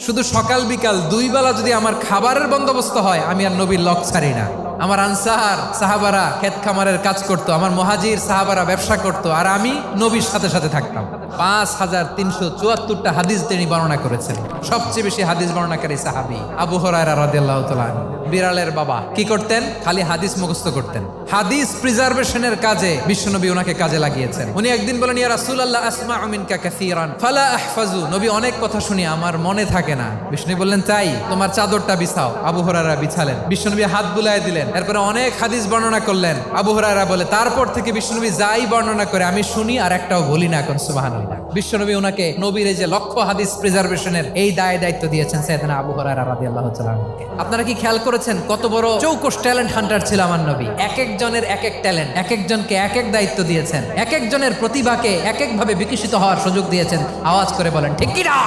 শুধু সকাল বিকাল দুই বেলা যদি আমার খাবারের বন্দোবস্ত হয়, আমি আর নবীর লক ছাড়ি না। আমার আনসার সাহাবারা ক্ষেত খামারের কাজ করত, আমার মুহাজির সাহাবারা ব্যবসা করত, আর আমি নবীর সাথে সাথে থাকতাম। 5374টা হাদিস তিনি বর্ণনা করেছেন। সবচেয়ে বেশি হাদিস বর্ণনাকারী সাহাবী আবু হুরায়রা রাদিয়াল্লাহু তাআলা আনহু। বিড়ালের বাবা কি করতেন? খালি হাদিস মুখস্থ করতেন। হাদিস প্রিজার্ভেশনের কাজে বিশ্বনবী ওনাকে কাজে লাগিয়েছেন। উনি একদিন বলেন, ইয়া রাসূলুল্লাহ আসমাউ মিনকা কাসীরান ফালা আহফাজু। নবী, অনেক কথা শুনি, আমার মনে থাকে না। বিষ্ণু বললেন, তাই তোমার চাদরটা বিছাও। আবু হুরায়রা বিছালেন। বিশ্বনবী হাত বুলায় দিলেন। এরপরে অনেক হাদিস বর্ণনা করলেন। আবু হুরায়রা বলে, তারপর থেকে বিশ্বনবী যাই বর্ণনা করে আমি শুনি আর একটাও বলি না। এখন সুবহানাল্লাহ। বিশ্বনবী ওনাকে নবীর এই যে লক্ষ হাদিস প্রিজার্ভেশনের এই দায়িত্ব দিয়েছেন সাইয়েদনা আবু হুরায়রা রাদিয়াল্লাহু তাআলা আনহুকে। আপনারা কি খেয়াল করেছেন কত বড় চৌকস ট্যালেন্ট হান্টার ছিল আমার নবী? এক একজনের এক এক ট্যালেন্ট, এক একজনকে এক এক দায়িত্ব দিয়েছেন, এক একজনের প্রতিভাকে এক একভাবে বিকশিত হওয়ার সুযোগ দিয়েছেন। আওয়াজ করে বলেন ঠিক কি না?